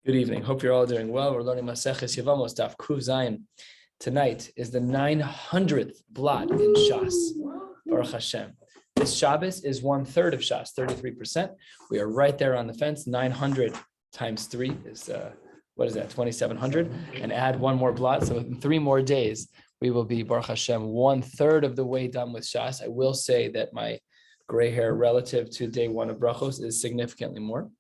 Good evening. Hope you're all doing well. We're learning Maseches Yevamos, Daf Zayin. Tonight is the 900th blot in Shas. Baruch Hashem. This Shabbos is 1/3 of Shas, 33%. We are right there on the fence. 900 times 3 is, 2,700. And add one more blot. So in 3 more days, we will be, Baruch Hashem, 1/3 of the way done with Shas. I will say that my gray hair relative to day 1 of Brachos is significantly more.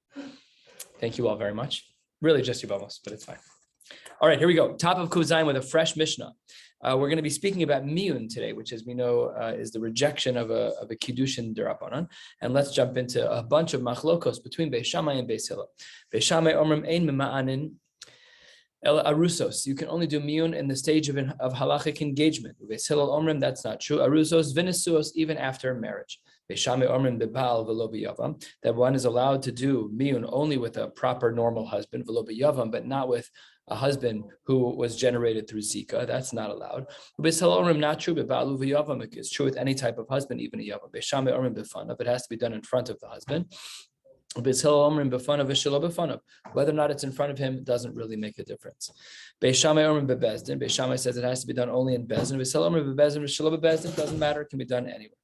Thank you all very much. Really just Yevamos, but it's fine. All right, here we go. Top of Zayin with a fresh Mishnah. We're going to be speaking about miyun today, which, as we know, is the rejection of a kiddushin derabanan. And let's jump into a bunch of machlokos between Beis Shammai and Beis Hillel. Beis Shammai omrim ein mema'anin el arusos. You can only do miyun in the stage of halachic engagement. Beis Hillel omrim, that's not true. Arusos vinisuos, even after marriage. Beis Shammai omrim bebal v'lo b'yavam, that one is allowed to do miyun only with a proper normal husband, v'lo b'yavam, but not with a husband who was generated through Zika. That's not allowed. Beis Hillel omrim, not true. Bebalu v'yavam, it's true with any type of husband, even a yavam. Beis Shammai omrim b'fanav, it has to be done in front of the husband. Beis Hillel omrim b'fanav v'shelo b'fanav, whether or not it's in front of him doesn't really make a difference. Beis Shammai omrim bebezdin, Beis Shammai says it has to be done only in bezdin. Beis Hillel omrim bebezdin v'shelo bebezdin, doesn't matter, it can be done anywhere.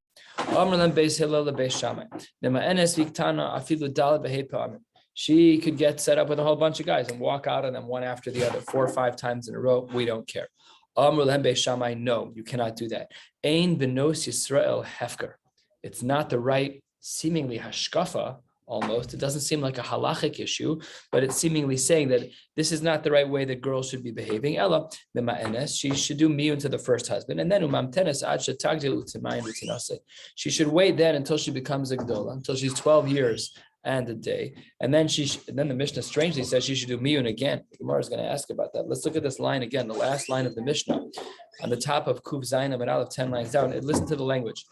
She could get set up with a whole bunch of guys and walk out on them one after the other 4 or 5 times in a row. We don't care. No, you cannot do that. Ein benos Yisrael hefker. It's not the right, seemingly hashkafa. Almost, it doesn't seem like a halachic issue, but it's seemingly saying that this is not the right way that girls should be behaving. Ella, she should do miyun to the first husband, and then she should wait then until she becomes a gdola, until she's 12 years and a day, and then then the Mishnah strangely says she should do miyun again. The Gemara is going to ask about that. Let's look at this line again, the last line of the Mishnah, on the top of Kuv Zayin and Aleph, 10 lines down. Listen to the language.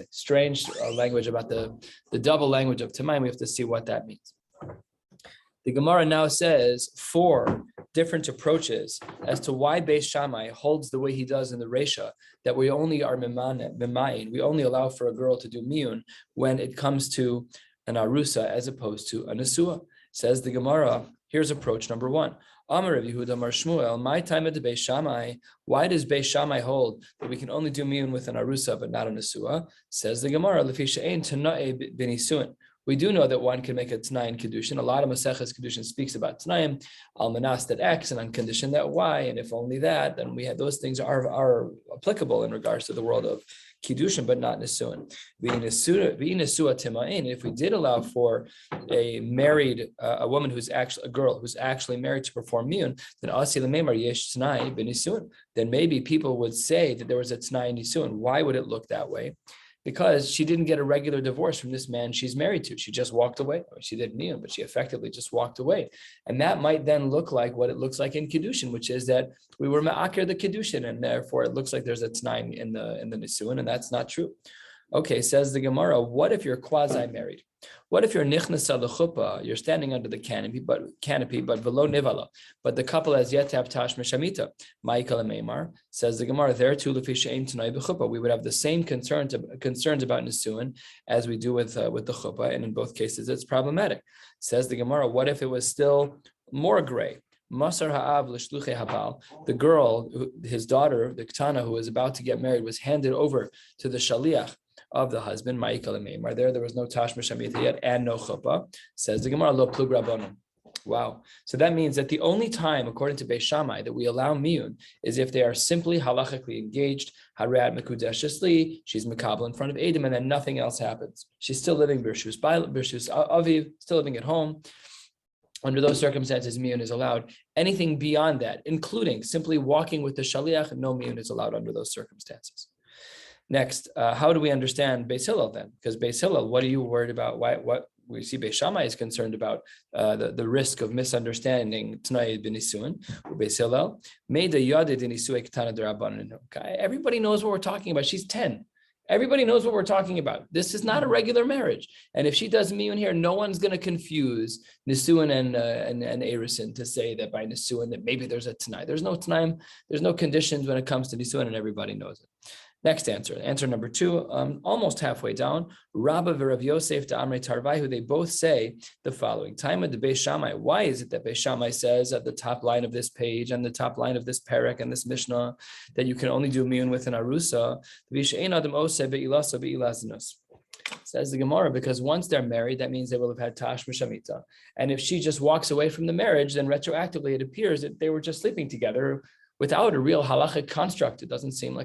Strange language about the double language of Temaim. We have to see what that means. The Gemara now says 4 different approaches as to why Beis Shammai holds the way he does in the Resha, that we only are memayin, we only allow for a girl to do miyun when it comes to an arusa as opposed to a nesua. Says the Gemara, here's approach number 1. Amar Rabbi Yehuda Amar Shmuel, my time at the Beis Shammai, why does Beis Shammai hold that we can only do miyun with an arusa but not a nesua? Says the Gemara, Lefi she'ein tana'e b'nisuin. We do know that one can make a t'nai in Kiddushin. A lot of Maseches Kiddushin speaks about t'naim, al-manas that X, and on condition that Y, and if only that, then we have those things are applicable in regards to the world of Kiddushin, but not Nisuin. If we did allow for a married, a woman who's actually, a girl who's actually married to perform miyun, then asi l'meimar yesh t'nai b'nisuin. Then maybe people would say that there was a t'nai in Nisuin. Why would it look that way? Because she didn't get a regular divorce from this man she's married to. She just walked away. She didn't need him, but she effectively just walked away. And that might then look like what it looks like in Kiddushin, which is that we were ma'akir the Kiddushin, and therefore it looks like there's a t'nai in the Nisuin, and that's not true. Okay, says the Gemara, what if you're quasi-married? What if you're nichnasa l'chuppah, you're standing under the canopy, but velo nivala, but the couple has yet to have tash meshamita? Ma'ikal meimar, says the Gemara, there too lefi she'ein t'nai b'chuppah. We would have the same concerns about nisuin as we do with the chuppah, and in both cases it's problematic. Says the Gemara, what if it was still more gray? Masar ha'av l'shluchei habal. The girl, his daughter, the Ktana, who was about to get married, was handed over to the shaliach of the husband, Ma'ikal Meimar. There was no Tash Meshamita yet and no Chuppah. Says the Gemara, Lo Plug Rabbanon. Wow. So that means that the only time, according to Beis Shammai, that we allow miyun is if they are simply halachically engaged. Harat Mekudeshes Li, she's Mekabel in front of Adam, and then nothing else happens. She's still living Birshus Aviv, still living at home. Under those circumstances, miyun is allowed. Anything beyond that, including simply walking with the shaliach, no miyun is allowed under those circumstances. Next, how do we understand Beis Hillel then? Because Beis Hillel, what are you worried about? What we see Beis Shammai is concerned about the risk of misunderstanding T'nai b'nisuin. Beis Hillel made a yadid in isui ketana d'rabbanan. Everybody knows what we're talking about. She's 10. Everybody knows what we're talking about. This is not a regular marriage. And if she does miyun here, no one's going to confuse nisuin and erisin to say that by nisuin that maybe there's a t'nai. There's no t'naim. There's no conditions when it comes to nisuin, and everybody knows it. Next answer, answer number 2, almost halfway down. Rabba v'Rav Yosef de Amrei Tarvaihu, they both say the following. Time of the Beis Shammai. Why is it that Beis Shammai says at the top line of this page and the top line of this parak and this Mishnah that you can only do miyun with an arusa? Says the Gemara, because once they're married, that means they will have had tash b'shamita. And if she just walks away from the marriage, then retroactively it appears that they were just sleeping together without a real halachic construct. It doesn't seem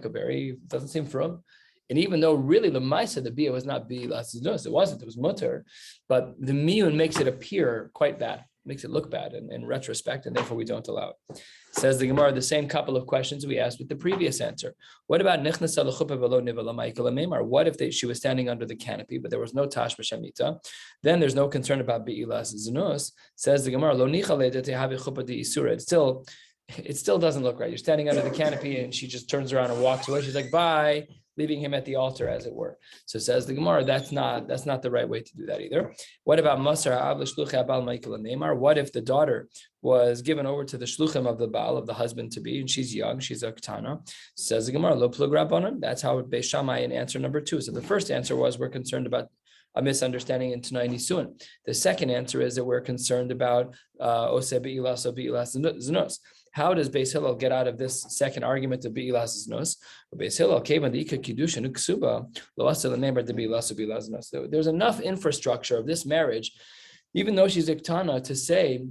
from. And even though really the Maisa, the Bia was not Bi'ilas Znus, it was mutter, but the miyun makes it appear quite bad, makes it look bad in retrospect, and therefore we don't allow it. Says the Gemara, the same couple of questions we asked with the previous answer. What about Nichnasa l'chuppah v'lo nivala ma'ikala meimar? What if she was standing under the canopy, but there was no tash b'shamita? Then there's no concern about Bi'ilas Znus. Says the Gemara, lo nichale de tehavi chuppah de isura. It still doesn't look right. You're standing under the canopy and she just turns around and walks away. She's like, bye, leaving him at the altar, as it were. So says the Gemara, that's not the right way to do that either. What about Masar Ha'av l'shluchei Baal Ma'ikal Neimar? What if the daughter was given over to the shluchim of the Baal, of the husband to be, and she's young, she's a ketana? Says the Gemara, lo plug rabbanan. That's how Beis Shammai in answer number 2. So the first answer was we're concerned about a misunderstanding in Tanai Nisuin. The second answer is that we're concerned about Oseh Be'ilas or Be'ilas Znos. How does Beis Hillel get out of this second argument of Be'ilas Znos? Beis Hillel came on the Ika Kiddushin Uksuba Lo Asa L'Neimar de Be'ilas or Be'ilas Znos. There's enough infrastructure of this marriage, even though she's Iktana, to say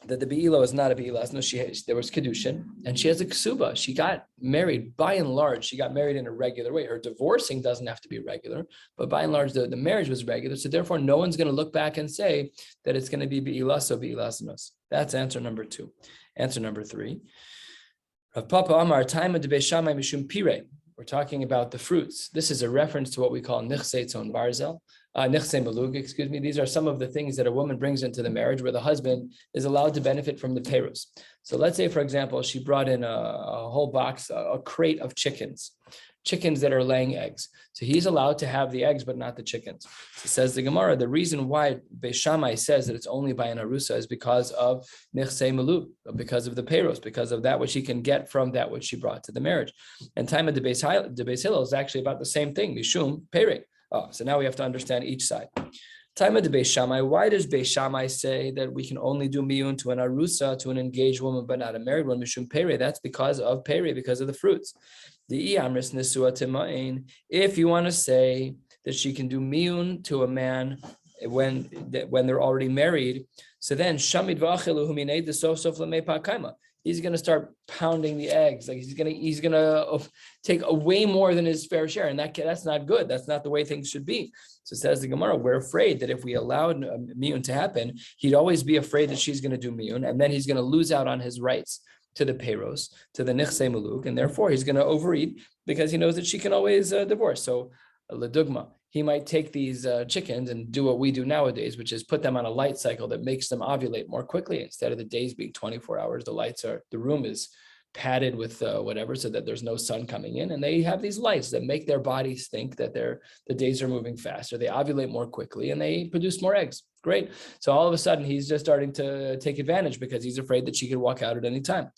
that the Be'ilo is not a Be'ilas. No, there was Kiddushin, and she has a Ksuba. She got married, by and large, she got married in a regular way. Her divorcing doesn't have to be regular, but by and large, the marriage was regular. So therefore, no one's going to look back and say that it's going to be Be'ilas or Be'ilas Nos. That's answer number 2. Answer number 3. Rav Papa Amar, time of the Beis Shammai Mishum Pire. We're talking about the fruits. This is a reference to what we call Nichsei Tzon Barzel. Nichsei Malug, excuse me. These are some of the things that a woman brings into the marriage where the husband is allowed to benefit from the peiros. So let's say, for example, she brought in a whole box, a crate of chickens that are laying eggs. So he's allowed to have the eggs, but not the chickens. So says the Gemara, the reason why Beis Shammai says that it's only by an arusa is because of nichsei malub, because of the peiros, because of that which he can get from that which she brought to the marriage. And time of the Beis Hillel is actually about the same thing, mishum perek. Oh, so now we have to understand each side. Time of the Beis Shammai, why does Beis Shammai say that we can only do miyun to an arusa, to an engaged woman, but not a married one? Mishum pere, that's because of pere, because of the fruits. The iamris nesua tima'in, if you want to say that she can do miyun to a man when they're already married, so then shamid v'achelu huminei desof sof lamei pa'kaima. He's going to start pounding the eggs. Like he's going to take way more than his fair share. And that's not good. That's not the way things should be. So says the Gemara, we're afraid that if we allowed miyun to happen, he'd always be afraid that she's going to do miyun. And then he's going to lose out on his rights to the peiros, to the nichsei maluk. And therefore he's going to overeat because he knows that she can always divorce. So ledugma, he might take these chickens and do what we do nowadays, which is put them on a light cycle that makes them ovulate more quickly. Instead of the days being 24 hours, the room is padded with whatever, so that there's no sun coming in. And they have these lights that make their bodies think that the days are moving faster. They ovulate more quickly and they produce more eggs. Great. So all of a sudden he's just starting to take advantage because he's afraid that she could walk out at any time.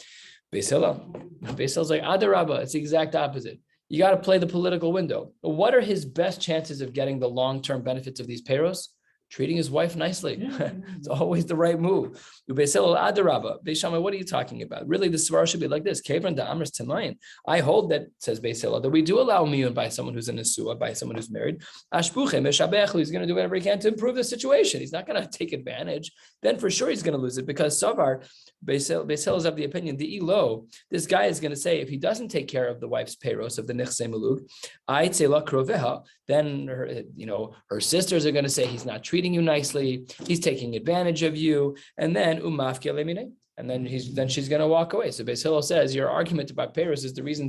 Beis Hillel's like, Adarabba, it's the exact opposite. You got to play the political window. What are his best chances of getting the long-term benefits of these peiros? Treating his wife nicely. It's always the right move. Beis Hillel Adarabba. Beis Shammai, what are you talking about? Really, the svara should be like this. Kevran da amris tamayin. I hold that, says Beis Hillel, that we do allow miyun by someone who's in a nesua, by someone who's married. Ashbuchem eshabechu. He's going to do whatever he can to improve the situation. He's not going to take advantage. Then for sure he's going to lose it because Savar, Beis Hillel is of the opinion, the elo, this guy is going to say, if he doesn't take care of the wife's peiros, of the nichsei maluk, aitzela kroveha, then her sisters are going to say he's not treating you nicely, he's taking advantage of you, and then umafki lemine, and then she's going to walk away. So Beis Hillel says your argument about peiros is the reason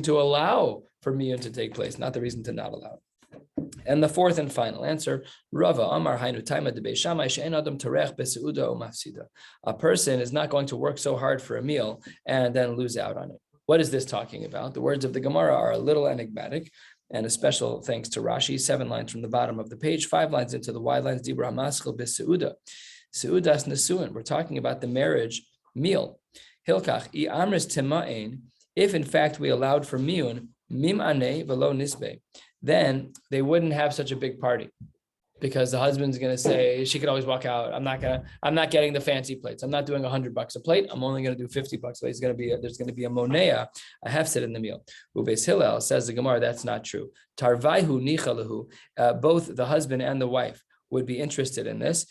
to allow for miyun to take place, not the reason to not allow. And the fourth and final answer, Rava Amar Hainu Taima de Beis Shammai she'en adam tarech beseuda o mafsida. A person is not going to work so hard for a meal and then lose out on it. What is this talking about? The words of the Gemara are a little enigmatic, and a special thanks to Rashi, 7 lines from the bottom of the page, 5 lines into the wide lines, Dibra Maschel beseuda. Seudas nesuin. We're talking about the marriage meal. Hilkach I amris tima'in. If in fact we allowed for miyun, Mim ane velo nisbe. Then they wouldn't have such a big party, because the husband's going to say, she could always walk out. I'm not getting the fancy plates. I'm not doing $100 a plate. I'm only going to do $50 a plate. There's going to be a monea, a hefset in the meal. Ubeis Hillel says the Gemara, that's not true. Tarvaihu nichalahu. Both the husband and the wife would be interested in this,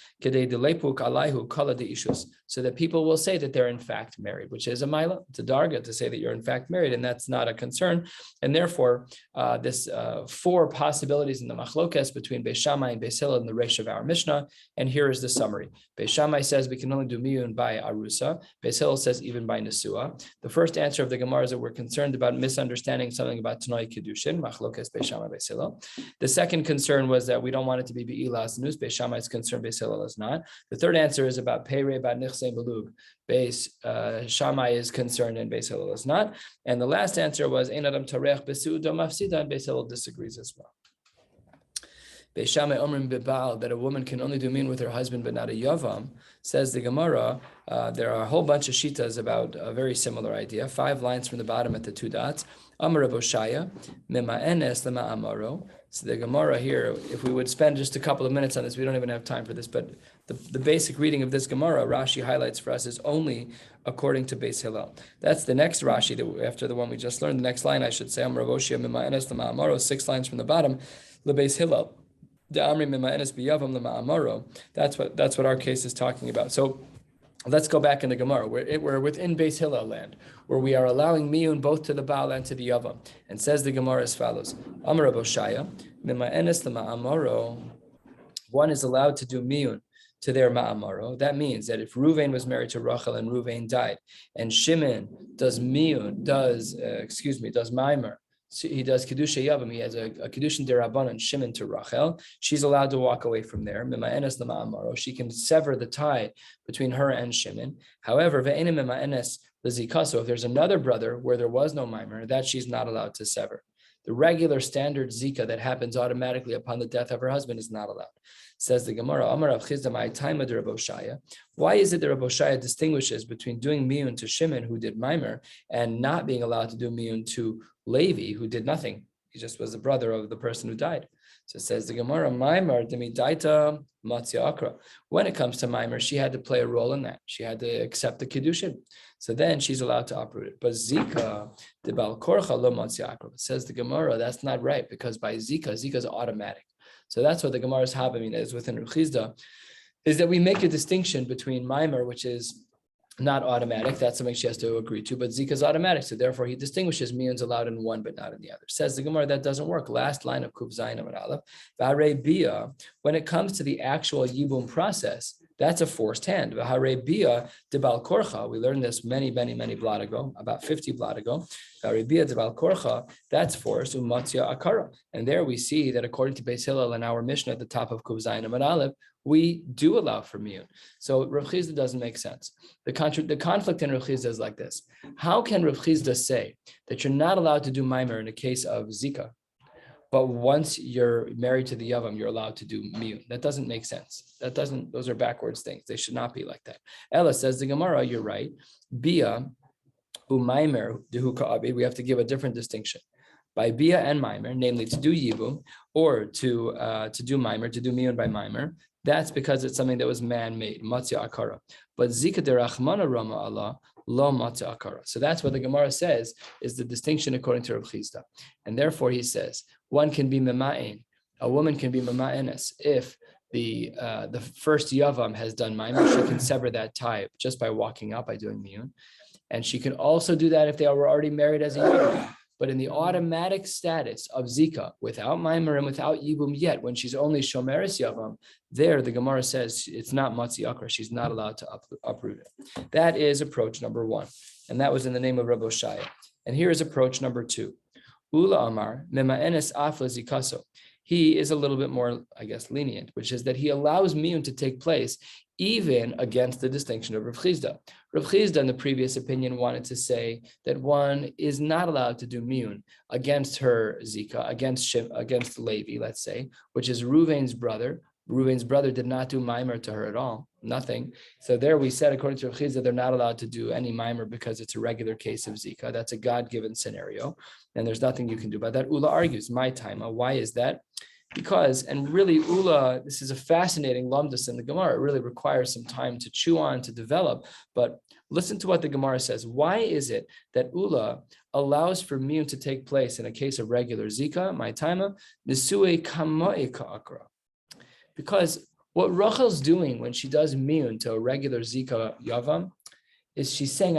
so that people will say that they're in fact married, which is a maila, it's a darga to say that you're in fact married, and that's not a concern. And therefore, this 4 possibilities in the machlokes between Beis Shammai and Beis Hillel in the Reish of our Mishnah, and here is the summary. Beis Shammai says we can only do miyun by arusa. Beis Hillel says even by nesua. The first answer of the Gemara is that we're concerned about misunderstanding something about Tanoi Kiddushin, machlokes Beis Shammai, Beis Hillel. The second concern was that we don't want it to be be'ilas. Beis Shammai is concerned, Beis Hillel is not. The third answer is about Peirei, about Nichsei Belug. Beis Shammai is concerned and Beis Hillel is not. And the last answer was Ein Adam Tarech Besu'udo Mafsida, and Beis Hillel disagrees as well. Beis Shammai Omrim Bibal, that a woman can only do min with her husband but not a yavam, says the Gemara. There are a whole bunch of shitas about a very similar idea. 5 lines from the bottom at the 2 dots. Amar Rabbi Shaya, Mema Enes Lema Amaro. So the Gemara here, if we would spend just a couple of minutes on this, we don't even have time for this, but the basic reading of this Gemara, Rashi highlights for us, is only according to Beis Hillel. That's the next Rashi, after the one we just learned, the next line, I should say, Amar Rabbi Shaya, Mema Enes Lema Amaro, 6 lines from the bottom, LeBeis Hillel. That's what our case is talking about. So let's go back in the Gemara. We're within Beis Hillel land, where we are allowing miyun both to the Baal and to the Yavam. And says the Gemara as follows: Amar Rabbi Shaya, Mima Enes Ma'amaro. One is allowed to do miyun to their ma'amaro. That means that if Ruvain was married to Rachel and Ruvain died, and Shimon does miyun, does maimer. He does Kiddushay Yavam. He has a Kiddushin Derabanan Shimon to Rachel. She's allowed to walk away from there. She can sever the tie between her and Shimon. However, if there's another brother where there was no mimer, that she's not allowed to sever. The regular standard zika that happens automatically upon the death of her husband is not allowed. Says the Gemara, why is it that Rabbi Shaya distinguishes between doing miyun to Shimon, who did mimer, and not being allowed to do miyun to Levi, who did nothing? He just was the brother of the person who died. So it says the Gemara, Maimer demidaita matzia akra. When it comes to Maimer, she had to play a role in that. She had to accept the kiddushin. So then she's allowed to uproot it. But Zika, the Bal Korcha lo matzia akra. Says the Gemara, that's not right, because by Zika is automatic. So that's what the Gemara's Havamina is within Reb Chizda, is that we make a distinction between Maimer, which is not automatic. That's something she has to agree to, but Zika is automatic. So therefore he distinguishes miyun's allowed in one, but not in the other. Says the Gemara, that doesn't work. Last line of Kuf Zayin Amud Aleph. V'harei bia, when it comes to the actual yibum process, that's a forced hand. V'harei bia de bal korcha. We learned this many blot ago, about 50 blot ago. V'harei bia de bal korcha, that's forced, umatzia akara. And there we see that according to Beis Hillel and our Mishnah at the top of Kuf Zayin Amud Aleph, we do allow for miyun. So Rav Chizda doesn't make sense. The conflict in Rav Chizda is like this. How can Rav Chizda say that you're not allowed to do maimer in a case of Zika, but once you're married to the Yavam, you're allowed to do miyun? That doesn't make sense. Those are backwards things. They should not be like that. Ella says the Gemara, you're right. Bia, maimer, we have to give a different distinction. By bia and maimer, namely to do yibum, or to do maimer, to do miyun by maimer, that's because it's something that was man-made, matzia akara. But zika derachmana rama Allah, lo matzia akara. So that's what the Gemara says is the distinction according to Rav Chizda. And therefore he says, one can be mema'in, a woman can be mema'enes. If the first yavam has done maimer, she can sever that tie just by walking out, by doing miyun. And she can also do that if they were already married as a yavam. But in the automatic status of Zika, without Maimer and without Yibum yet, when she's only Shomeris Yavam, there the Gemara says it's not Matzi Akra, she's not allowed to uproot it. That is approach number 1. And that was in the name of Rabbi Shaya. And here is approach number 2. Ula Amar, Mema Enes Afla Zikaso. He is a little bit more, lenient, which is that he allows miyun to take place even against the distinction of Rav Chizda. Rav Chizda, in the previous opinion, wanted to say that one is not allowed to do miyun against her Zika, against Levi, let's say, which is Ruvain's brother, Reuven's brother did not do mimer to her at all, nothing. So there we said, according to Rav, they're not allowed to do any mimer because it's a regular case of Zika. That's a God-given scenario, and there's nothing you can do about that. Ula argues, my time. Why is that? Because, and really Ula, this is a fascinating lumdus in the Gemara. It really requires some time to chew on, to develop, but listen to what the Gemara says. Why is it that Ula allows for miyun to take place in a case of regular Zika, my time, because what Rachel's doing when she does miyun to a regular Zika Yavam is she's saying,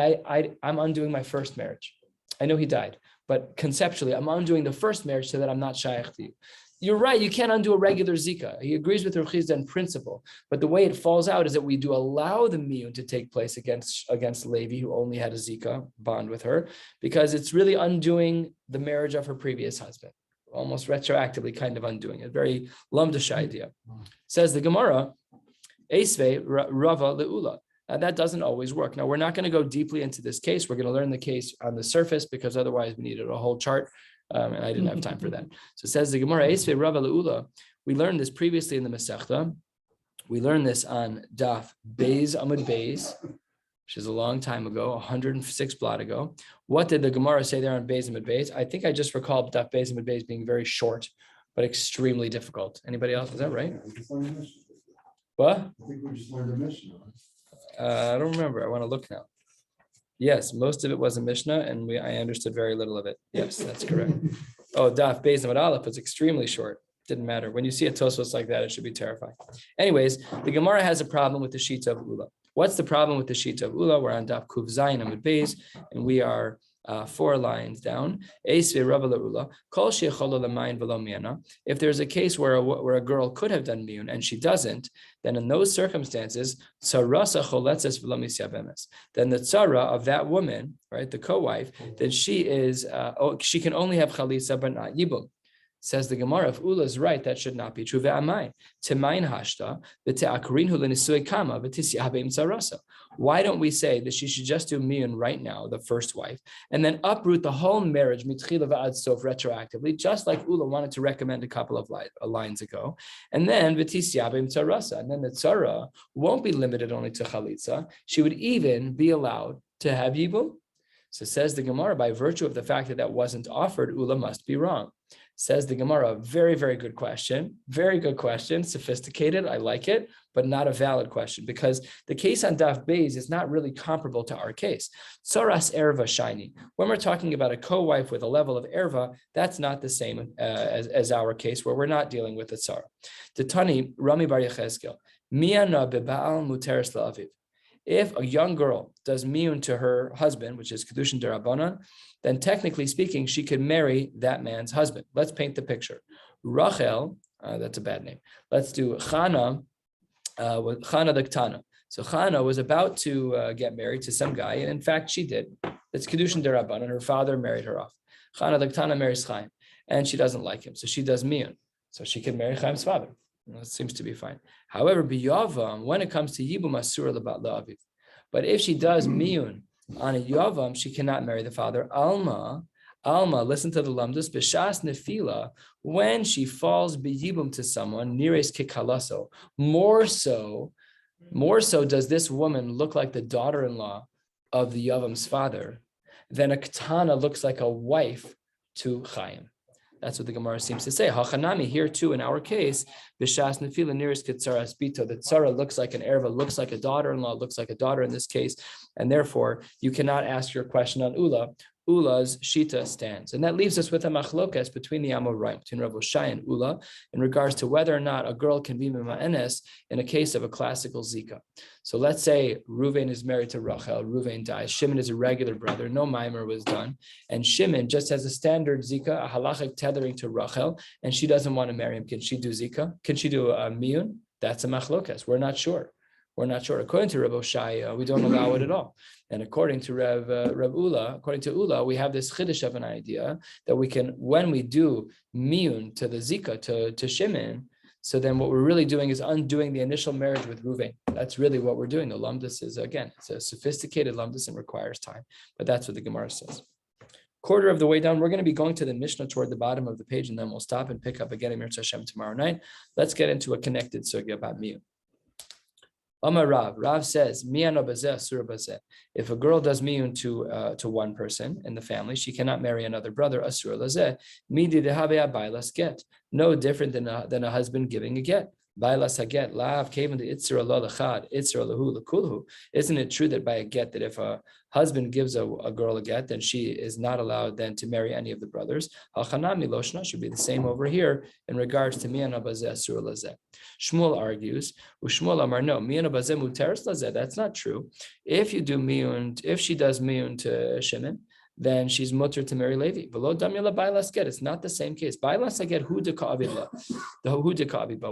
I'm undoing my first marriage. I know he died, but conceptually, I'm undoing the first marriage so that I'm not shaykh to you. You're right, you can't undo a regular Zika. He agrees with Rav Chizda in principle, but the way it falls out is that we do allow the miyun to take place against Levi, who only had a Zika bond with her, because it's really undoing the marriage of her previous husband. Almost retroactively kind of undoing it. Very lumdish idea. Says the Gemara, Esve Rava Leula. Now that doesn't always work. Now we're not going to go deeply into this case. We're going to learn the case on the surface because otherwise we needed a whole chart, and I didn't have time for that. So it says the Gemara, Esve Rava Leula. We learned this previously in the Masechta. We learned this on Daf Beis Amud Beis, which is a long time ago, 106 blot ago. What did the Gemara say there on Beis Amud Beis? I think I just recall Daf Beis Amud Beis being very short, but extremely difficult. Anybody else? Is that right? What? I think we just learned a Mishnah. I don't remember. I want to look now. Yes, most of it was a Mishnah, and I understood very little of it. Yes, that's correct. Oh, Daf Beis Amud Aleph was extremely short. Didn't matter. When you see a Tosfos like that, it should be terrifying. Anyways, the Gemara has a problem with the Shita of Ula. What's the problem with the Shita of Ula? We're on Daf Kuv Zayin Amud Beis, and we are 4 lines down. If there's a case where a girl could have done miyun and she doesn't, then in those circumstances, then the tzara of that woman, right, the co-wife, then she can only have chalitza but not yibum. Says the Gemara, if Ula is right, that should not be true. Why don't we say that she should just do miyun right now, the first wife, and then uproot the whole marriage retroactively, just like Ula wanted to recommend a couple of lines ago, and then the tzara won't be limited only to chalitza. She would even be allowed to have yibum. So says the Gemara, by virtue of the fact that that wasn't offered, Ula must be wrong. Says the Gemara, very, very good question. Very good question, sophisticated, I like it, but not a valid question, because the case on Daf Beis is not really comparable to our case. Tzaras erva shiny. When we're talking about a co-wife with a level of erva, that's not the same as our case, where we're not dealing with a tzara. Tani Rami Bar Yechezkel, miyana bebaal muteres la'aviv. If a young girl does miyun to her husband, which is kedushin derabanan, then technically speaking, she could marry that man's husband. Let's paint the picture. Rachel, that's a bad name. Let's do Chana, Chana the Ktana. So Chana was about to get married to some guy, and in fact, she did. It's kedushin derabanan. Her father married her off. Chana the Ktana marries Chaim, and she doesn't like him, so she does miyun. So she can marry Chaim's father. It seems to be fine. However, biyavam, when it comes to yibum asur la'aviv, but if she does miyun on a yavam, she cannot marry the father. Alma, listen to the lumdus, b'shas nefila, when she falls biyibum to someone, nires kikalaso, more so does this woman look like the daughter-in-law of the yavam's father, then a ketana looks like a wife to Chaim. That's what the Gemara seems to say. Hachanami, here too, in our case, b'shas nefila niris ketzaras bito. The tzara looks like an erva, looks like a daughter-in-law, looks like a daughter in this case, and therefore you cannot ask your question on Ula. Ula's shita stands, and that leaves us with a machlokas between the Amoraim, between Rav Shai and Ula, in regards to whether or not a girl can be mema'enes in a case of a classical zika. So let's say Reuven is married to Rachel, Reuven dies, Shimon is a regular brother, no mimer was done, and Shimon just has a standard zika, a halachic tethering to Rachel, and she doesn't want to marry him. Can she do zika? Can she do a miyun? That's a machlokas. We're not sure. According to Rabbi Shai, we don't allow it at all. And according to according to Ula, we have this chiddush of an idea that we can, when we do miyun to the zika, to Shimon, so then what we're really doing is undoing the initial marriage with Reuven. That's really what we're doing. The lumdus is, again, it's a sophisticated lumdus and requires time. But that's what the Gemara says. Quarter of the way down, we're going to be going to the Mishnah toward the bottom of the page, and then we'll stop and pick up again in Mirz Hashem tomorrow night. Let's get into a connected sugya about miyun. Amar Rav says, if a girl does miyun to one person in the family, she cannot marry another brother. Asur lazeh midi dehabe abaylas get. No different than a husband giving a get. Bailas haget lav kaven the itzra lo lechad itzra lahu lekulhu. Isn't it true that by a get, that if a husband gives a girl a get, then she is not allowed then to marry any of the brothers? Hachanami loshna should be the same over here in regards to miyan abazeh asur lazeh. Shmuel argues, u'Shmuel amar no miyan abazeh muteres lazeh. That's not true. If she does miyun to Shimon, then she's mutter to marry Levi. It's not the same case. But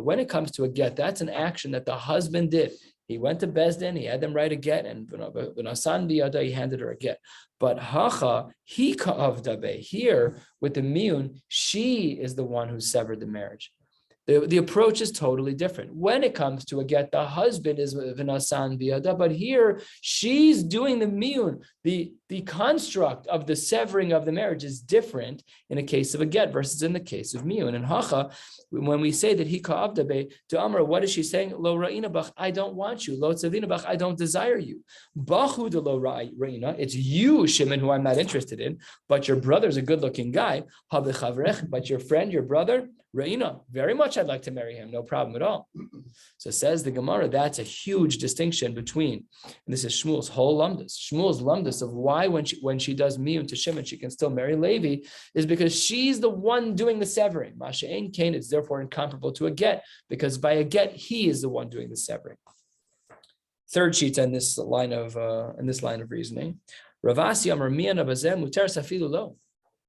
when it comes to a get, that's an action that the husband did. He went to Bezdin, he had them write a get, and he handed her a get. But hacha, he ka'avdabe. Here, with the miyun, she is the one who severed the marriage. The approach is totally different. When it comes to a get, the husband is v'nasan biyada, but here she's doing the miyun. The construct of the severing of the marriage is different in a case of a get versus in the case of miyun. And hacha, when we say that he ka'avdabe to Amra, what is she saying? Lo ra'ina bach, I don't want you. Lo tzavina bach, I don't desire you. Bachu de lo ra'ina, it's you, Shimon, who I'm not interested in, but your brother's a good-looking guy. But your friend, your brother, Ra'ina, very much I'd like to marry him, no problem at all. So says the Gemara, that's a huge distinction between, and this is Shmuel's whole lumdus. Shmuel's lumdus of why when she does miyun to Shimon, she can still marry Levi, is because she's the one doing the severing. Masha'en Cain is therefore incomparable to a get, because by a get, he is the one doing the severing. Third sheet in this line of reasoning. Ravasi Amar miyan abazeh muter safilu lo.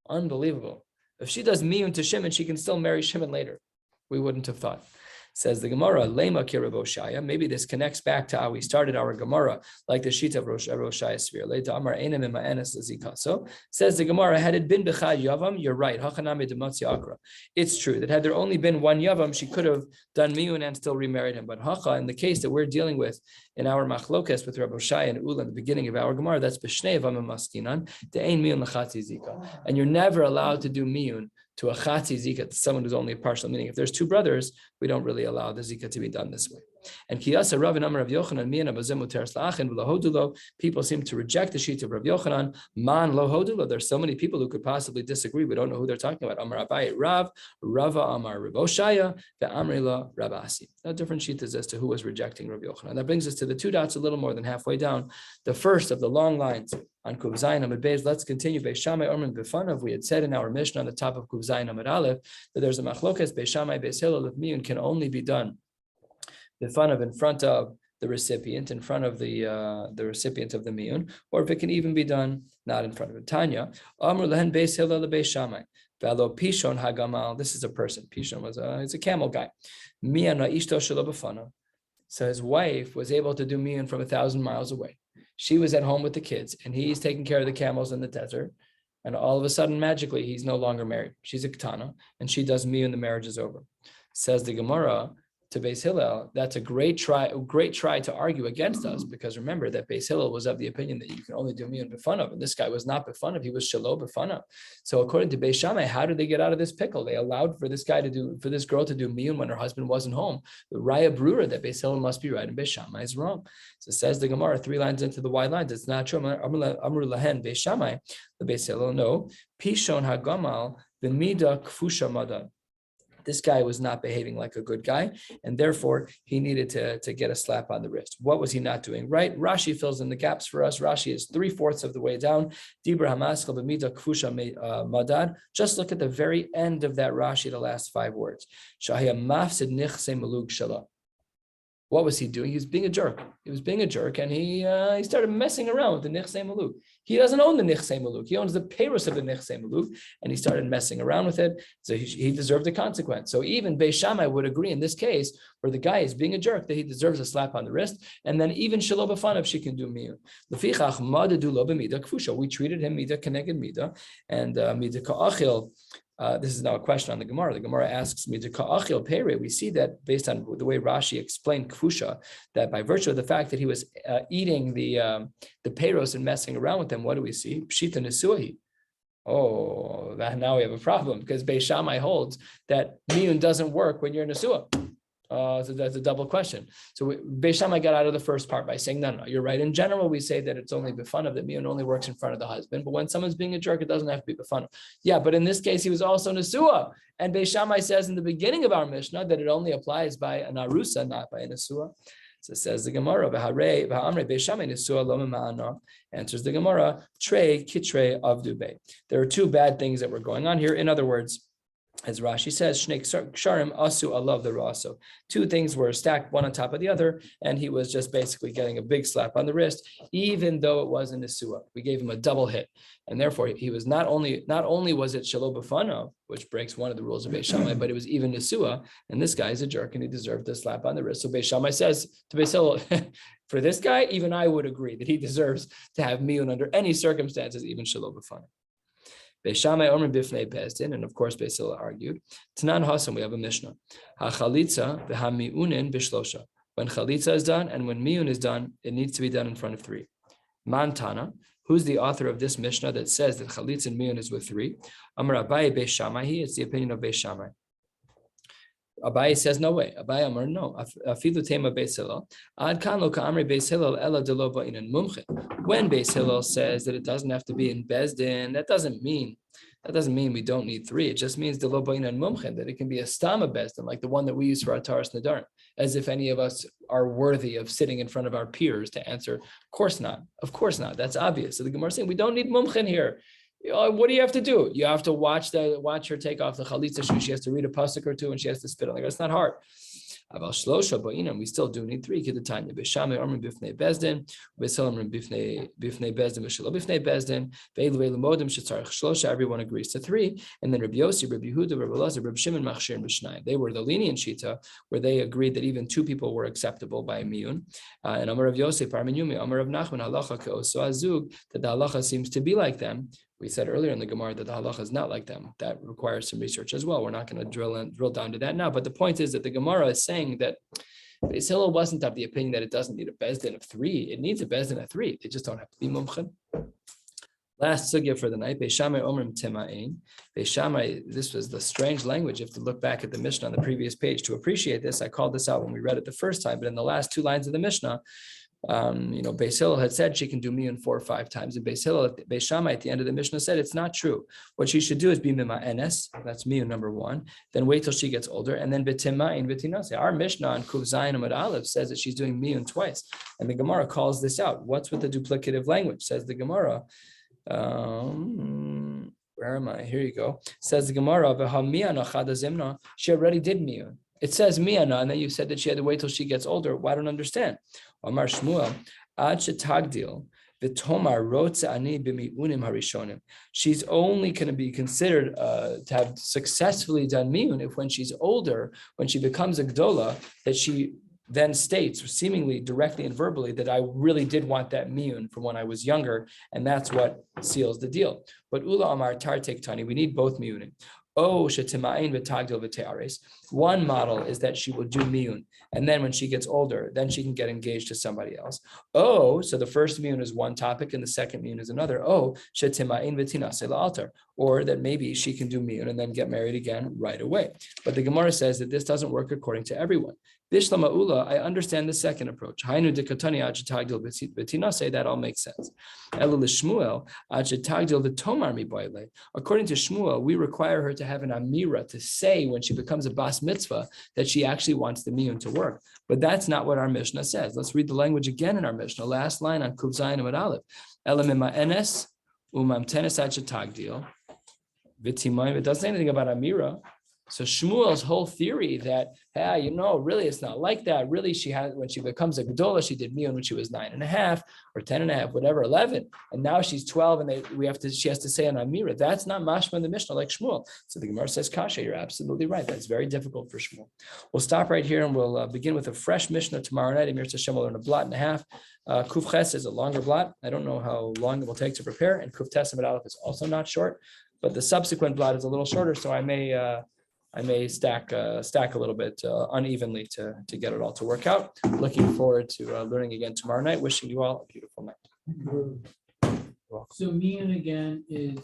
Unbelievable. If she does miyun to Shimon, she can still marry Shimon later. We wouldn't have thought. Says the Gemara, Lema Kiraboshaya. Maybe this connects back to how we started our Gemara, like the sheet of Roshaya Sphere. Later, Amar Einem in Ma'anis Lazikaso. Says the Gemara, had it been Bechad Yavam, you're right. Hachanami Dematzi Akra. It's true that had there only been one Yavam, she could have done miyun and still remarried him. But Hacha, in the case that we're dealing with in our Machlokes with Rabbi Shai and Ula in the beginning of our Gemara, that's B'shnei Yavam Maskinan, De'ein miyun Lachatzi Zika. And you're never allowed to do miyun to a chatzi zika, to someone who's only a partial, meaning if there's two brothers, we don't really allow the zika to be done this way. And kiyasa Rav and Amar Rav Yochanan miyan abazem uteres la'achin v'lohodulo. People seem to reject the sheet of Rav Yochanan. Man lohodulo. There's so many people who could possibly disagree. We don't know who they're talking about. Amar Abai Rav, Rava Amar Rav Oshaya, ve'amrila Rav Asi. Now different sheet is as to who was rejecting Rav Yochanan. That brings us to the two dots a little more than halfway down. The first of the long lines on Kuv Zayin Amud Beis. Let's continue. Beis Shammai Orman B'fanav. We had said in our Mishnah on the top of Kuv Zayin Amud Aleph that there's a machlokes Beis Shammai Beis Hillel if miyun can only be done in front of the recipient, in front of the recipient of the miyun, or if it can even be done not in front of it. Tanya, Amr lehen Beis Hillel Beis Shammai. Velo Pishon Hagamal. This is a person. Pishon he's a camel guy. Miyana Ishto Shelo B'fanav. So his wife was able to do miyun from 1,000 miles away. She was at home with the kids, and he's taking care of the camels in the desert. And all of a sudden, magically, he's no longer married. She's a ketana, and she does miyun. The marriage is over. Says the Gemara to Beis Hillel, that's a great try to argue against us, because remember that Beis Hillel was of the opinion that you can only do miyun b'fanav, and this guy was not b'fanav, he was shelo b'fanav. So according to Beis Shammai, how did they get out of this pickle? They allowed for this girl to do miyun when her husband wasn't home. The Raya Brura that Beis Hillel must be right and Beis Shammai is wrong. So says the Gemara 3 lines into the wide lines, it's not true. Amru lahen Beis Shammai, the Beis Hillel, no. Pishon hagamal v'mida kfusha madan. This guy was not behaving like a good guy, and therefore he needed to get a slap on the wrist. What was he not doing right? Rashi fills in the gaps for us. Rashi is 3/4 of the way down. Dibra hamaschal b'mida kfusha madad. Just look at the very end of that Rashi, the last 5 words. Shahya mafsid nichse malug shala. What was he doing? He was being a jerk. He was being a jerk, and he started messing around with the nichse maluk. He doesn't own the nichse maluk. He owns the peiros of the nichse maluk, and he started messing around with it. So he deserved a consequence. So even Beis Shammai would agree in this case, where the guy is being a jerk, that he deserves a slap on the wrist. And then even shelo b'fanav, she can do miyun. Lefichach madadu lo b'mida kfusha. We treated him mida keneged mida, and mida ka'achil. This is now a question on the Gemara. The Gemara asks me to ka'achil pere. We see that based on the way Rashi explained kfusha, that by virtue of the fact that he was eating the peiros and messing around with them, what do we see? Pshita nesuahi. Oh, now we have a problem because Beis Shammai holds that miyun doesn't work when you're in a suah. So that's a double question. So Beis Shammai got out of the first part by saying, no, you're right. In general, we say that it's only b'fanav, that miyun only works in front of the husband. But when someone's being a jerk, it doesn't have to be b'fanav. Yeah, but in this case, he was also nesua. And Beis Shammai says in the beginning of our Mishnah that it only applies by an arusa, not by a nesua. So it says the Gemara, answers the Gemara, tre kitre avdube. There are two bad things that were going on here. In other words, as Rashi says, Shnei Ksharim Asu Alav the Raso. Two things were stacked one on top of the other, and he was just basically getting a big slap on the wrist, even though it wasn't a Nesua. We gave him a double hit. And therefore, he was not only was it Shelo B'fano, which breaks one of the rules of Beis Shammai, but it was even Nesua, and this guy is a jerk, and he deserved a slap on the wrist. So Beis Shammai says to Beis Hillel, for this guy, even I would agree that he deserves to have miyun under any circumstances, even Shelo B'fano. Beis Shammai Omer Bifnei Bezdin, and of course Beis Hillel argued. Tanan Hasan, we have a Mishnah. HaChalitza v'hami'unin b'shlosha. When chalitza is done and when miyun is done, it needs to be done in front of three. Mantana, who's the author of this Mishnah that says that chalitza and miyun is with three? Amar Abaye Beis Shammai, it's the opinion of Beis Shammai. Abaye says no way. Abaye Amar no. Afilu tema Beis Hillel. Ad kan lo ka'amri Beis Hillel ela delo ba'inan mumche. When Beis Hillel says that it doesn't have to be in Bezdin, that doesn't mean we don't need three. It just means delo ba'inan mumche, that it can be a stama Bezdin, like the one that we use for our Taras Nadarim, as if any of us are worthy of sitting in front of our peers to answer. Of course not. Of course not. That's obvious. So the Gemara is saying we don't need mumchen here. What do you have to do? You have to watch her take off the chalitza shoe. She has to read a pasuk or two, and she has to spit on it. It's not hard. We still do need three. Beis Shammai Omer Bifnei Bezdin, Beis Hillel Omer Bifnei Bezdin, V'shelo Bifnei Bezdin, Ve'elu Modim Shetzarich Shlosha. Everyone agrees to three, and then Rabbi Yossi, Rabbi Yehuda, Rabbi Elazar, Rabbi Shimon Machshir B'shnayim. They were the lenient shita, where they agreed that even two people were acceptable by miyun. And Amar Rav Yossi, Parmin Yumi, Amar Rav Nachman, Halacha Ke'oso Azug, that the halacha seems to be like them. We said earlier in the Gemara that the halacha is not like them. That requires some research as well. We're not going to drill down to that now. But the point is that the Gemara is saying that Beis Hillel wasn't of the opinion that it doesn't need a bezdin of three. It needs a bezdin of three. They just don't have to be mumchen. Last sugya for the night. Beis Shammai Omrim Tima'in. Beis Shammai, this was the strange language. You have to look back at the Mishnah on the previous page to appreciate this. I called this out when we read it the first time, but in the last two lines of the Mishnah, Beis Hillel had said she can do miyun 4 or 5 times, and Beis Shammai at the end of the Mishnah said it's not true. What she should do is be mima enes, that's miyun number 1, then wait till she gets older, and then b'tima'in v'tinase. Our Mishnah on Kuv Zayin Amud Aleph says that she's doing miyun twice, and the Gemara calls this out. What's with the duplicative language? Says the Gemara. Where am I? Here you go. Says the Gemara, she already did miyun. It says miyana, and then you said that she had to wait till she gets older. Well, I don't understand. Amar Shmuel, ad shetagdil v'tomar rotze ani b'miunim harishonim. She's only going to be considered to have successfully done miyun if when she's older, when she becomes a gdola, that she then states, seemingly directly and verbally, that I really did want that miyun from when I was younger, and that's what seals the deal. But ula amar tartek tani, we need both miyunim. One model is that she will do miyun, and then when she gets older, then she can get engaged to somebody else. So the first miyun is one topic, and the second miyun is another. Or that maybe she can do miyun and then get married again right away. But the Gemara says that this doesn't work according to everyone. Bishlama ula, I understand the second approach. Hainu dekatani achetagdil b'tinase, that all makes sense. Elu l'shmuel achetagdil v'tomar miboyle. According to Shmuel, we require her to have an amira, to say when she becomes a bas mitzvah that she actually wants the miyun to work. But that's not what our Mishnah says. Let's read the language again in our Mishnah. Last line on Kuv Zayin Amud Aleph. Elamima enes umamtenes achetagdil v'timayim. It doesn't say anything about amira. So Shmuel's whole theory that, hey, really it's not like that. Really, she had, when she becomes a gedola, she did miyun when she was 9.5 or 10.5, whatever, 11, and now she's 12, and she has to say an amira. That's not mashma in the Mishnah like Shmuel. So the Gemara says, Kasha, you're absolutely right. That's very difficult for Shmuel. We'll stop right here and we'll begin with a fresh Mishnah tomorrow night. Emir Tashem will learn a blot and a half. Kuf Ches is a longer blot. I don't know how long it will take to prepare, and Kuf Tes Amud Aleph is also not short, but the subsequent blot is a little shorter, so I may stack a little bit unevenly to get it all to work out. Looking forward to learning again tomorrow night. Wishing you all a beautiful night. So miyun again is